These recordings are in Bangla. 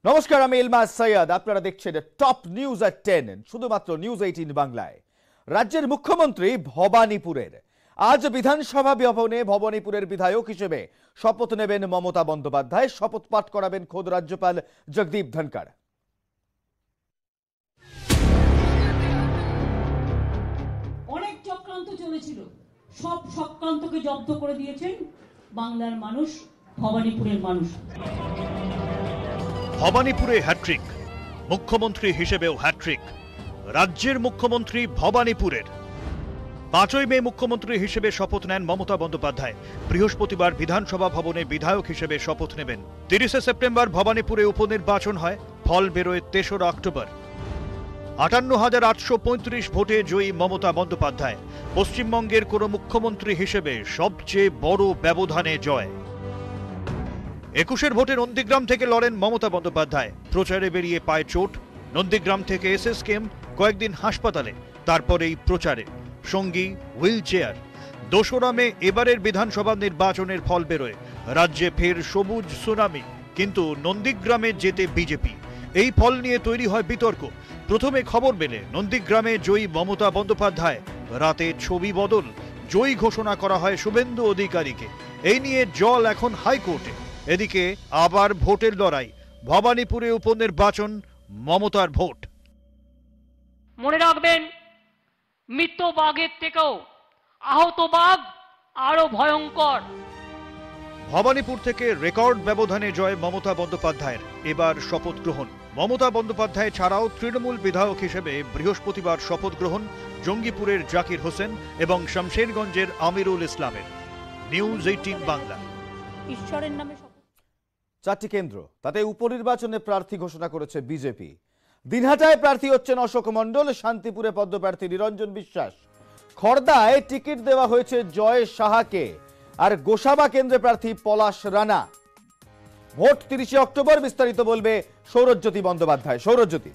নমস্কার, আমি ইলমাস সৈয়দ। আপনারা দেখছেন টপ নিউজ এট 10 শুধুমাত্র নিউজ 18 বাংলায়। রাজ্যের মুখ্যমন্ত্রী ভবানীপুরের আজ বিধানসভা ভবনে ভবানীপুরের বিধায়ক হিসেবে শপথ নেবেন মমতা বন্দ্যোপাধ্যায়। শপথ পাঠ করাবেন খোদ রাজ্যপাল জগদীপ ধনখড়। অনেক চক্রান্ত চলেছিল, সব চক্রান্তকে জব্দ করে দিয়েছেন বাংলার মানুষ, ভবানীপুরের মানুষ। ভবানীপুরে হ্যাট্রিক, মুখ্যমন্ত্রী হিসেবেও হ্যাট্রিক। রাজ্যের মুখ্যমন্ত্রী ভবানীপুরের 5ই মে মুখ্যমন্ত্রী হিসেবে শপথ নেন মমতা বন্দ্যোপাধ্যায়। বৃহস্পতিবার বিধানসভা ভবনে বিধায়ক হিসেবে শপথ নেবেন। 30 সেপ্টেম্বর ভবানীপুরে উপনির্বাচন হয়, ফল বেরোয় 3রা অক্টোবর। 58,835 ভোটে জয়ী মমতা বন্দ্যোপাধ্যায়। পশ্চিমবঙ্গের কোন মুখ্যমন্ত্রী হিসেবে সবচেয়ে বড় ব্যবধানে জয়। 21 ভোটে নন্দীগ্রাম থেকে লড়েন মমতা বন্দ্যোপাধ্যায়। প্রচারে বেরিয়ে পায় চোট। নন্দীগ্রাম থেকে এসএসকেএম, কয়েকদিন হাসপাতালে, তারপরেই প্রচারে, সঙ্গী হুইল চেয়ার। 2রা মে এবারের বিধানসভা নির্বাচনের ফল বেরোয়। রাজ্যে ফের সবুজ সুনামি, কিন্তু নন্দীগ্রামে জেতে বিজেপি। এই ফল নিয়ে তৈরি হয় বিতর্ক। প্রথমে খবর মেলে নন্দীগ্রামে জয়ী মমতা বন্দ্যোপাধ্যায়, রাতে ছবি বদল, জয়ী ঘোষণা করা হয় শুভেন্দু অধিকারীকে। এই নিয়ে জল এখন হাইকোর্টে। এদিকে আবার ভোটের লড়াই, ভবানীপুরে উপনির্বাচন, মমতার ভোট। মনে রাখবেন, মৃত বাঘের থেকেও আহত বাঘ আরো ভয়ঙ্কর। ভবানীপুর থেকে রেকর্ড ব্যবধানে জয় মমতা বন্দ্যোপাধ্যায়ের। এবার শপথ গ্রহণ। মমতা বন্দ্যোপাধ্যায় ছাড়াও তৃণমূল বিধায়ক হিসেবে বৃহস্পতিবার শপথ গ্রহণ জঙ্গিপুরের জাকির হোসেন এবং শমশেরগঞ্জের আমিরুল ইসলামের। নিউজ 18 বাংলা। ঈশ্বরের নামে 4টি কেন্দ্র, তাতে উপনির্বাচনে প্রার্থী ঘোষণা করেছে বিজেপি। দিনহাটায় প্রার্থী হচ্ছেন অশোক মণ্ডল, শান্তিপুরে পদ্মপ্রার্থী নিরঞ্জন বিশ্বাস, খড়দায় টিকিট দেওয়া হয়েছে জয় সাহাকে, আর গোসাবা কেন্দ্রে প্রার্থী পলাশ রানা। Vote 30 October. বিস্তারিত বলবে সৌরজ্যোতি বন্দ্যোপাধ্যায়। সৌরজ্যোতি,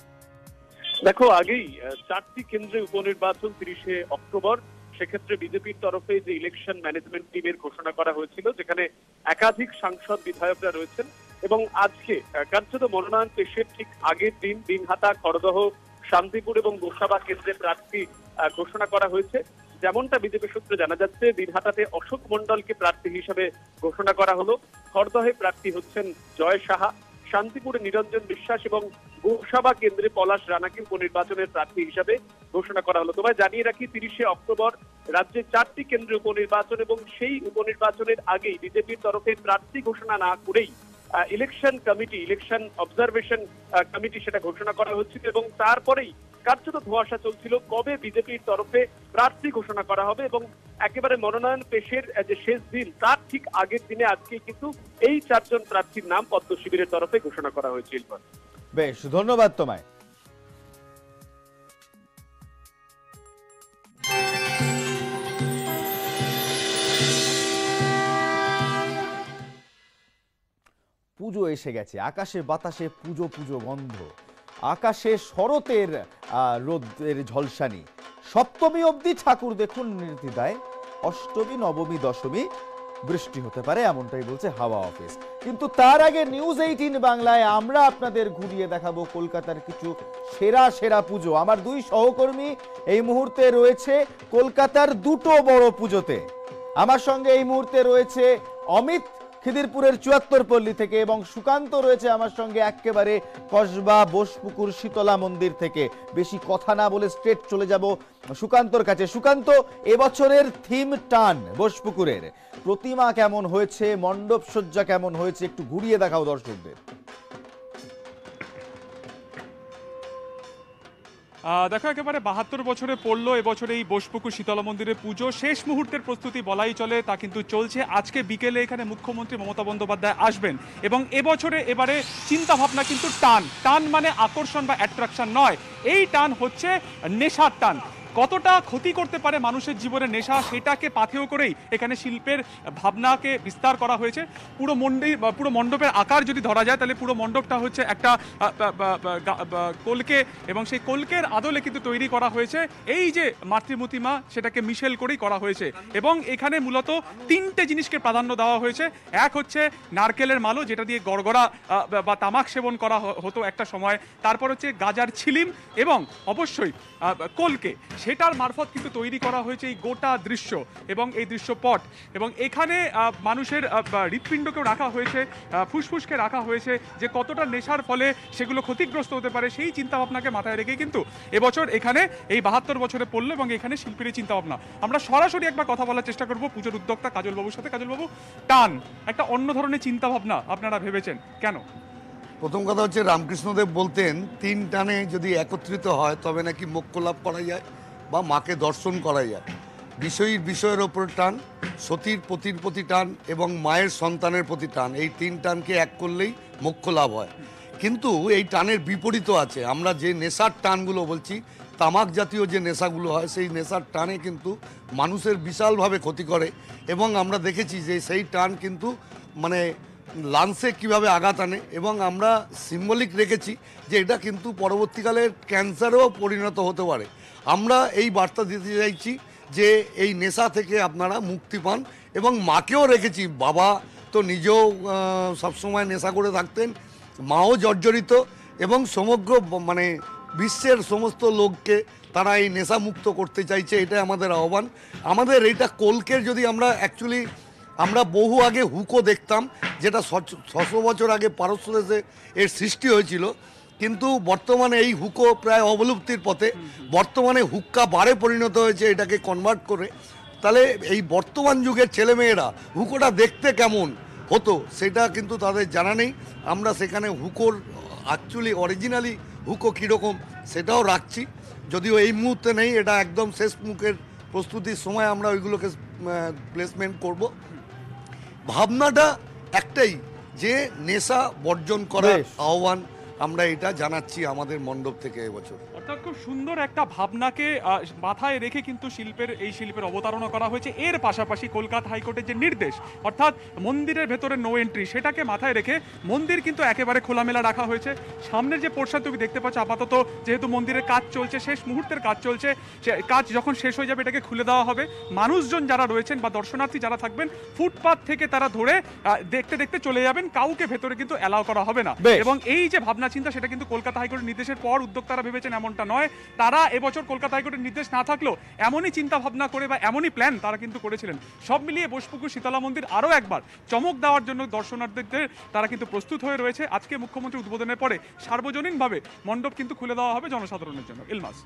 দেখো, আগেই 4টি কেন্দ্রে উপনির্বাচন 30 অক্টোবর। সেক্ষেত্রে বিজেপির তরফে যে ইলেকশন ম্যানেজমেন্ট টিমের ঘোষণা করা হয়েছিল, যেখানে একাধিক সাংসদ বিধায়করা রয়েছেন, এবং আজকে কার্যত মনোনয়ন পেশের ঠিক আগের দিন দিনহাটা, খড়দহ, শান্তিপুর এবং গোসাবা কেন্দ্রে প্রার্থী ঘোষণা করা হয়েছে। যেমনটা বিজেপি সূত্রে জানা যাচ্ছে, দিনহাটাতে অশোক মণ্ডলকে প্রার্থী হিসেবে ঘোষণা করা হলো, খড়দহে প্রার্থী হচ্ছেন জয় সাহা, শান্তিপুরে নিরঞ্জন বিশ্বাস এবং গোসাবা কেন্দ্রে পলাশ রানাকে উপনির্বাচনের প্রার্থী হিসাবে ঘোষণা করা হলো। তোমায় জানিয়ে রাখি, 30 অক্টোবর রাজ্যে 4টি কেন্দ্রে উপনির্বাচন, এবং সেই উপনির্বাচনের আগেই বিজেপির তরফে প্রার্থী ঘোষণা না করেই election committee, election observation committee সেটা ঘোষণা করা হচ্ছিল, এবং তারপরেই কার্যত ধোঁয়াশা চলছিল কবে বিজেপির তরফে প্রার্থী ঘোষণা করা হবে। এবং একেবারে মনোনয়ন পেশের যে শেষ দিন, তার ঠিক আগের দিনে আজকে কিন্তু এই 4 জন প্রার্থীর নাম পদ্ম শিবিরের তরফে ঘোষণা করা হয়েছিল। বেশ, ধন্যবাদ তোমায়। পুজো এসে গেছে, আকাশে বাতাসে পুজো পুজো গন্ধ, আকাশে শরতের রোদের ঝলসানি। সপ্তমী অবধি ঠাকুর দেখুন নির্দ্বিধায়, অষ্টমী নবমী দশমী বৃষ্টি হতে পারে, এমনটাই বলছে হাওয়া অফিস। কিন্তু তার আগে নিউজ 18 বাংলায় আমরা আপনাদের ঘুরিয়ে দেখাবো কলকাতার কিছু সেরা সেরা পুজো। আমার 2 সহকর্মী এই মুহূর্তে রয়েছে কলকাতার 2টো বড় পুজোতে। আমার সঙ্গে এই মুহূর্তে রয়েছে অমিত খিদিরপুরের 74 পল্লী থেকে, এবং সুকান্ত রয়েছে আমার সঙ্গে একেবারে কসবা বোসপুকুর শীতলা মন্দির থেকে। বেশি কথা না বলে স্ট্রেট চলে যাব সুকান্তর কাছে। সুকান্ত, এবছরের থিম টান বোসপুকুরের প্রতিমা কেমন হয়েছে, মণ্ডপ সজ্জা কেমন হয়েছে, একটু ঘুরিয়ে দেখাও দর্শকদের। দেখো, একেবারে 72 বছরে পড়লো এবছরে এই বোসপুকুর শীতলা মন্দিরের পুজো। শেষ মুহূর্তের প্রস্তুতি বলাই চলে, তা কিন্তু চলছে। আজকে বিকেলে এখানে মুখ্যমন্ত্রী মমতা বন্দ্যোপাধ্যায় আসবেন, এবং এবারে চিন্তা ভাবনা কিন্তু টান মানে আকর্ষণ বা অ্যাট্রাকশন নয়, এই টান হচ্ছে নেশার টান। কতটা ক্ষতি করতে পারে মানুষের জীবনে নেশা, সেটাকে পাথেয় করেই এখানে শিল্পের ভাবনাকে বিস্তার করা হয়েছে। পুরো মণ্ডপের আকার যদি ধরা যায় তাহলে পুরো মণ্ডপটা হচ্ছে একটা কলকে, এবং সেই কলকের আদলে কিন্তু তৈরি করা হয়েছে এই যে মাতৃমূর্তিমা, সেটাকে মিশেল করেই করা হয়েছে। এবং এখানে মূলত 3টে জিনিসকে প্রাধান্য দেওয়া হয়েছে। এক হচ্ছে নারকেলের মালো, যেটা দিয়ে গড়গড়া বা তামাক সেবন করা হতো একটা সময়। তারপর হচ্ছে গাজার ছিলিম এবং অবশ্যই কলকে, সেটার মারফত কিন্তু তৈরি করা হয়েছে এই গোটা দৃশ্য এবং এই দৃশ্যপট। এবং এখানে মানুষের হৃৎপিণ্ডকেও রাখা হয়েছে, ফুসফুসকে রাখা হয়েছে, যে কতটা নেশার ফলে সেগুলো ক্ষতিগ্রস্ত হতে পারে সেই চিন্তাভাবনাকে মাথায় রেখে কিন্তু এবছর এখানে এই 72 বছরে পড়লো এবং এখানে শিল্পীর চিন্তাভাবনা। আমরা সরাসরি একবার কথা বলার চেষ্টা করব পুজোর উদ্যোক্তা কাজল বাবুর সাথে। কাজল বাবু, টান একটা অন্য ধরনের চিন্তাভাবনা আপনারা ভেবেছেন কেন? প্রথম কথা হচ্ছে, রামকৃষ্ণদেব বলতেন 3 টানে যদি একত্রিত হয় তবে নাকি মোক্ষ লাভ করা যায় বা মাকে দর্শন করা যায়। বিষয়ের ওপর টান, সতীর পতির প্রতি টান এবং মায়ের সন্তানের প্রতি টান, এই 3 টানকে এক করলেই মোক্ষ লাভ হয়। কিন্তু এই টানের বিপরীতও আছে। আমরা যে নেশার টানগুলো বলছি, তামাক জাতীয় যে নেশাগুলো হয়, সেই নেশার টানে কিন্তু মানুষের বিশালভাবে ক্ষতি করে। এবং আমরা দেখেছি যে সেই টান কিন্তু মানে লাংসে কিভাবে আঘাত আনে, এবং আমরা সিম্বলিক রেখেছি যে এটা কিন্তু পরবর্তীকালে ক্যান্সারেও পরিণত হতে পারে। আমরা এই বার্তা দিতে চাইছি যে এই নেশা থেকে আপনারা মুক্তি পান। এবং মাকেও রেখেছি, বাবা তো নিজেও সবসময় নেশা করে থাকতেন, মাও জর্জরিত, এবং সমগ্র মানে বিশ্বের সমস্ত লোককে তারা এই নেশা মুক্ত করতে চাইছে, এটাই আমাদের আহ্বান। আমাদের এইটা কলকের যদি আমরা বহু আগে হুকো দেখতাম, যেটা 600 বছর আগে পারস্য দেশে এর সৃষ্টি হয়েছিল, কিন্তু বর্তমানে এই হুকো প্রায় অবলুপ্তির পথে। বর্তমানে হুক্কা বারে পরিণত হয়েছে এটাকে কনভার্ট করে। তাহলে এই বর্তমান যুগের ছেলেমেয়েরা হুকোটা দেখতে কেমন হতো সেটা কিন্তু তাদের জানা নেই। আমরা সেখানে হুকোর অ্যাকচুয়ালি অরিজিনালি হুকো কীরকম সেটাও রাখছি, যদিও এই মুহূর্তে নেই, এটা একদম শেষ মুখের প্রস্তুতির সময় আমরা ওইগুলোকে প্লেসমেন্ট করব। ভাবনাটা একটাই, যে নেশা বর্জন করার আহ্বান আমরা এটা জানাচ্ছি আমাদের মণ্ডপ থেকে এবছর। অর্থাৎ খুব সুন্দর একটা ভাবনাকে মাথায় রেখে কিন্তু শিল্পের অবতারণা করা হয়েছে। এর পাশাপাশি কলকাতা হাইকোর্টের যে নির্দেশ, অর্থাৎ মন্দিরের ভেতরে নো এন্ট্রি, সেটাকে মাথায় রেখে মন্দির কিন্তু একেবারে খোলামেলা রাখা হয়েছে। সামনের যে পোর্শন তুমি দেখতে পাচ্ছ, আপাতত যেহেতু মন্দিরের কাজ চলছে, শেষ মুহূর্তের কাজ চলছে, কাজ যখন শেষ হয়ে যাবে এটাকে খুলে দেওয়া হবে। মানুষজন যারা রয়েছেন বা দর্শনার্থী যারা থাকবেন, ফুটপাথ থেকে তারা ধরে দেখতে দেখতে চলে যাবেন, কাউকে ভেতরে কিন্তু অ্যালাউ করা হবে না। এবং এই যে ভাবনা চিন্তা, সেটা কিন্তু কলকাতা হাইকোর্টের নির্দেশের পর উদ্যোক্তারা ভেবেছেন এমনটা নয়। তারা এবছর কলকাতা হাইকোর্টের নির্দেশ না থাকলেও এমনই চিন্তা ভাবনা করে বা এমনই প্ল্যান তারা কিন্তু করেছিলেন। সব মিলিয়ে বোসপুকুর শীতলা মন্দির আরও একবার চমক দেওয়ার জন্য দর্শনার্থীদের তারা কিন্তু প্রস্তুত হয়ে রয়েছে। আজকে মুখ্যমন্ত্রী উদ্বোধনের পরে সার্বজনীনভাবে মণ্ডপ কিন্তু খুলে দেওয়া হবে জনসাধারণের জন্য। ইলমাস,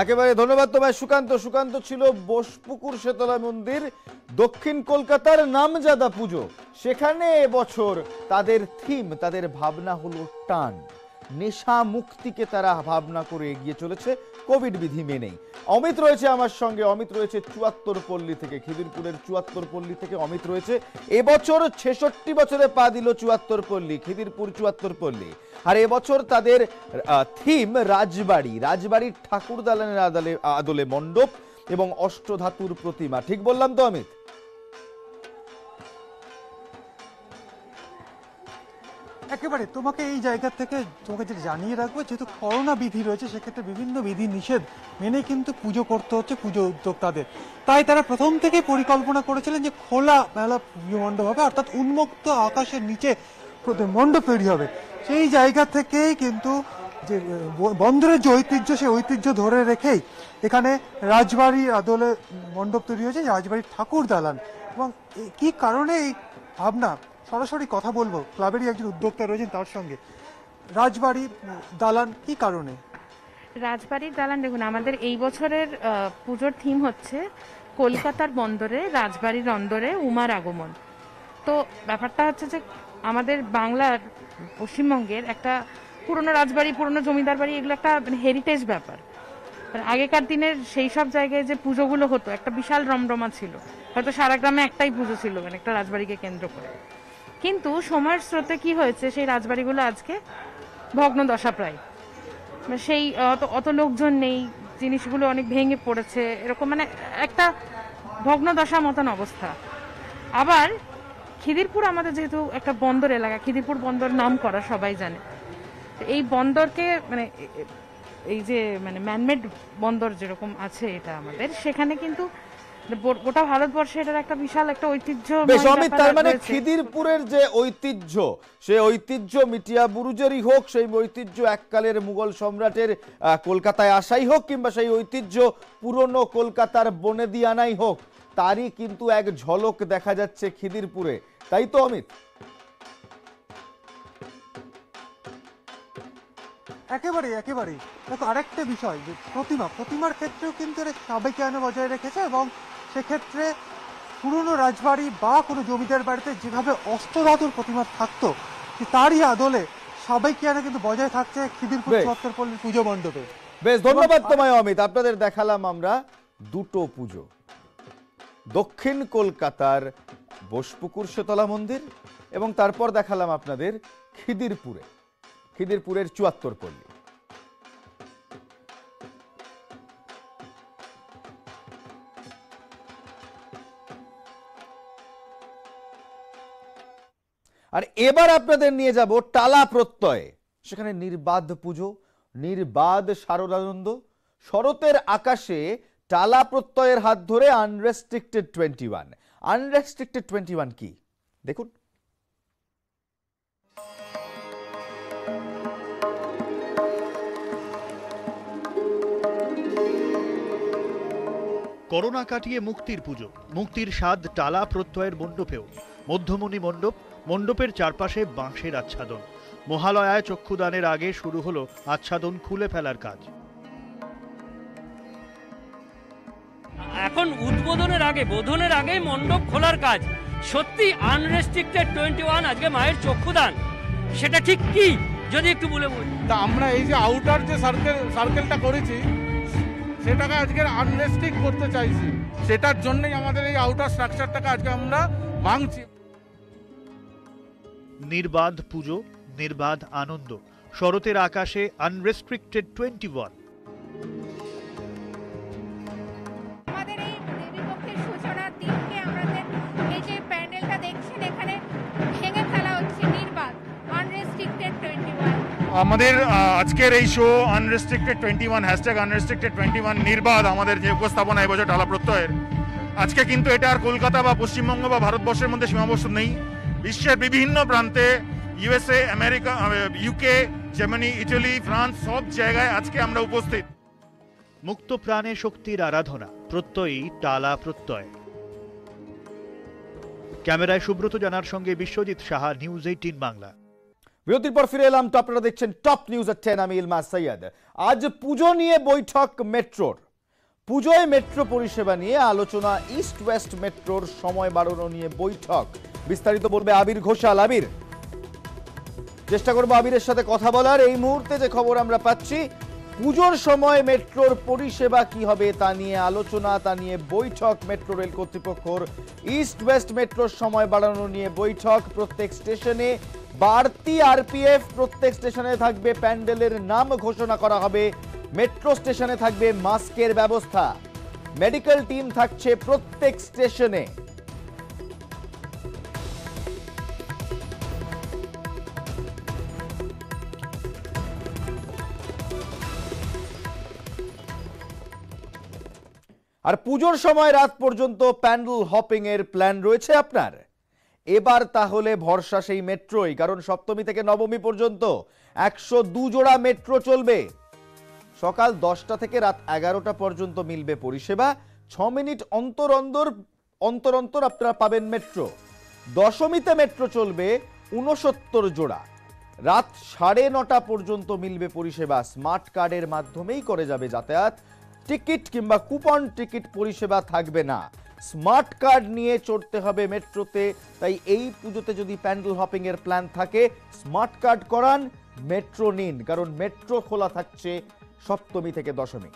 একেবারে ধন্যবাদ তোমায় সুকান্ত ছিল বোসপুকুর শীতলা মন্দির, দক্ষিণ কলকাতার নামজাদা পুজো। সেখানে এবছর তাদের থিম, তাদের ভাবনা হলো টান, নেশা মুক্তিকে তারা ভাবনা করে এগিয়ে চলেছে কোভিড বিধি মেনেই। অমিত রয়েছে আমার সঙ্গে, অমিত রয়েছে ৭৪ পল্লী থেকে, খিদিরপুরের ৭৪ পল্লী থেকে অমিত রয়েছে। এবছর ৬৬ বছরে পা দিল ৭৪ পল্লী, খিদিরপুর ৭৪ পল্লী। আর এবছর তাদের থিম রাজবাড়ির ঠাকুর দালানের আদলে মণ্ডপ এবং অষ্টধাতুর প্রতিমা। ঠিক বললাম তো অমিত? একেবারে তোমাকে এই জায়গা থেকে তোমাকে যেটা জানিয়ে রাখবো, যেহেতু করোনা বিধি রয়েছে, সেক্ষেত্রে বিভিন্ন বিধি নিষেধ মেনে কিন্তু পুজো করতে হচ্ছে পুজো উদ্যোক্তাদের। তাই তারা প্রথম থেকে পরিকল্পনা করেছিলেন যে খোলা মেলা পুজো মণ্ডপ হবে, অর্থাৎ উন্মুক্ত আকাশের নিচে মণ্ডপ তৈরি হবে। সেই জায়গা থেকেই কিন্তু যে বন্দরের যে ঐতিহ্য, সেই ঐতিহ্য ধরে রেখেই এখানে রাজবাড়ির আদলে মণ্ডপ তৈরি হয়েছে, রাজবাড়ির ঠাকুর দালান। এবং কি কারণে এই ভাবনা, সরাসরি কথা বলবো, ক্লাবেরই একজন উদ্যোক্তা রয়েছেন তার সঙ্গে। রাজবাড়ি দালান কি কারণে? রাজবাড়ির দালান, দেখুন আমাদের এই বছরের পুজোর থিম হচ্ছে কলকাতার বন্দরে রাজবাড়ির অন্দরে উমার আগমন। তো ব্যাপারটা হচ্ছে যে আমাদের বাংলার, পশ্চিমবঙ্গের একটা পুরনো রাজবাড়ি, পুরনো জমিদার বাড়ি, এগুলো একটা হেরিটেজ ব্যাপার। আগেকার দিনের সেই সব জায়গায় যে পুজোগুলো হতো, একটা বিশাল রমরমা ছিল, হয়তো সারা গ্রামে একটাই পুজো ছিল, মানে একটা রাজবাড়িকে কেন্দ্র করে। কিন্তু সময়ের স্রোতে কি হয়েছে, সেই রাজবাড়িগুলো আজকে ভগ্ন দশা প্রায়, সেই অত লোকজন নেই, জিনিসগুলো অনেক ভেঙে পড়েছে, এরকম মানে একটা ভগ্নদশা মতন অবস্থা। আবার খিদিরপুর আমাদের যেহেতু একটা বন্দর এলাকা, খিদিরপুর বন্দর নাম করা সবাই জানে, এই বন্দরকে মানে এই যে মানে ম্যানমেড বন্দর যেরকম আছে এটা আমাদের, সেখানে কিন্তু গোটা ভারতবর্ষে এটার একটা বিশাল একটা ঐতিহ্য। বেশ অমিত, তার মানে খিদিরপুরের যে ঐতিহ্য, সেই ঐতিহ্য মিটিয়া বুরুজেরই হোক, সেই ঐতিহ্য এককালের মুঘল সম্রাটের কলকাতায় আসাই হোক, কিংবা সেই ঐতিহ্য পুরনো কলকাতার বনেদিয়ানাই হোক, তারই কিন্তু এক ঝলক দেখা যাচ্ছে খিদিরপুরে, তাই তো অমিত? একেবারে একেবারে। দেখো আরেকটা বিষয় যে প্রতিমার ক্ষেত্রেও কিন্তু এর সাবেকিয়ানা বজায় রেখেছে, এবং সেক্ষেত্রে পুরনো রাজবাড়ি বা কোনো জমিদার বাড়িতে যেভাবে অষ্টধাতুর প্রতিমা থাকতো, তারই আদলে সাবেকিয়ানা কিন্তু বজায় থাকছে খিদিরপুর চত্বরপল্লীর পুজো মণ্ডপে। বেশ, ধন্যবাদ তোমায় অমিত। আপনাদের দেখালাম আমরা দুটো পুজো, দক্ষিণ কলকাতার বোসপুকুর শীতলা মন্দির, এবং তারপর দেখালাম আপনাদের খিদিরপুরের চুয়াত্তরপল্লী। আর এবার আপনাদের নিয়ে যাব টালা প্রত্যয়, সেখানে নির্বাদ পুজো, নির্বাদ শারদানন্দ, শরতের আকাশে টালা প্রত্যয়ের হাত ধরে আনরেস্ট্রিক্টেড 21। আনরেস্ট্রিক্টেড 21 কি দেখুন। করোনা কাটিয়ে মুক্তির পুজো, মুক্তির স্বাদ টালা প্রত্যয়ের মণ্ডপেও। মধ্যমণি মণ্ডপ, মণ্ডপের চারপাশে বাঁশের আচ্ছাদন। মহালয়ায় চক্ষুদানের আগে শুরু হলো আচ্ছাদন খুলে ফেলার কাজ। এখন উদ্বোধনের আগে, বোধনের আগে মণ্ডপ খোলার কাজ। সত্যি আনরেস্ট্রিক্টেড 21 আজকে মায়ের চক্ষুদান, সেটা ঠিক কি যদি একটু বলে বলি। তা আমরা এই যে আউটার যে সার্কেলটা করেছি, সেটাকে আজকে আনরেস্ট্রিক্ট করতে চাইছি, সেটার জন্যই আমাদের এই আউটার স্ট্রাকচারটাকে আজকে আমরা ভাঙছি। নির্বাদ পুজো, নির্বাদ আনন্দ, শরতের আকাশে আনরেস্ট্রিক্টেড 21। আমাদের এই দেবীপক্ষের সূচনার দিনকে আমাদের এই যে প্যান্ডেলটা দেখছেন, এখানে ভেঙে ফেলা হচ্ছে নির্বাদ আনরেস্ট্রিক্টেড 21। আমাদের আজকের এই শো আনরেস্ট্রিক্টেড 21 #আনরেস্ট্রিক্টেড 21 নির্বাদ, আমাদের যে উপস্থাপনা এবছর টালা প্রত্যয়ের, আজকে কিন্তু এটা আর কলকাতা বা পশ্চিমবঙ্গ বা ভারতবর্ষের মধ্যে সীমাবদ্ধ নেই। বিশ্বের বিভিন্ন প্রান্তে, USA, America, UK, Germany, Italy, France, সব জায়গায় আজকে আমরা উপস্থিত। মুক্ত প্রাণে শক্তির আরাধনা, প্রত্যয়ই টালা প্রত্যয়। ক্যামেরায় সুব্রত জানার সঙ্গে বিশ্বজিৎ সাহা, নিউজ 18 বাংলা। বিরতির পর ফিরে এলাম, তো আপনারা দেখছেন টপ নিউজ এট 10, আমি ইলমাস সৈয়দ। আজ পুজো নিয়ে বৈঠক মেট্রোর। পুজোয় মেট্রো পরিষেবা নিয়ে আলোচনা, ইস্ট ওয়েস্ট মেট্রোর সময় বাড়ানো নিয়ে বৈঠক। বিস্তারিত বলবে আবির ঘোষাল। আবির, চেষ্টা করবো আবিরের সাথে কথা বলার। এই মুহূর্তে যে খবর আমরা পাচ্ছি, পুজোর সময় মেট্রোর পরিষেবা কি হবে তা নিয়ে আলোচনা, তা নিয়ে বৈঠক মেট্রো রেল কর্তৃপক্ষর। ইস্ট ওয়েস্ট মেট্রোর সময় বাড়ানো নিয়ে বৈঠক। প্রত্যেক স্টেশনে বাড়তি আরপিএফ, প্রত্যেক স্টেশনে থাকবে প্যান্ডেলের নাম ঘোষণা করা হবে। মেট্রো স্টেশনে থাকবে মাস্কের ব্যবস্থা। মেডিকেল টিম থাকছে প্রত্যেক স্টেশনে। আর পুজোর সময় রাত পর্যন্ত প্যান্ডেল হপিং এর প্ল্যান রয়েছে আপনার। এবার তাহলে ভরসা সেই মেট্রোই, কারণ সপ্তমী থেকে নবমী পর্যন্ত 102 জোড়া মেট্রো চলবে। সকাল 10টা থেকে রাত 11টা পর্যন্ত মিলবে পরিষেবা। 6 মিনিট অন্তর অন্তর আপনারা পাবেন মেট্রো। দশমীতে মেট্রো চলবে 69 জোড়া। রাত 9:30 পর্যন্ত মিলবে পরিষেবা। স্মার্ট কার্ডের মাধ্যমেই করে যাবে যাতায়াত। টিকিট কিংবা কুপন টিকিট পরিষেবা থাকবে না। স্মার্ট কার্ড নিয়ে চড়তে হবে মেট্রোতে। তাই এই পুজোতে যদি প্যান্ডেল হপিং এর প্ল্যান থাকে, স্মার্ট কার্ড করান, মেট্রো নিন, কারণ মেট্রো খোলা থাকছে সপ্তমী থেকে দশমী।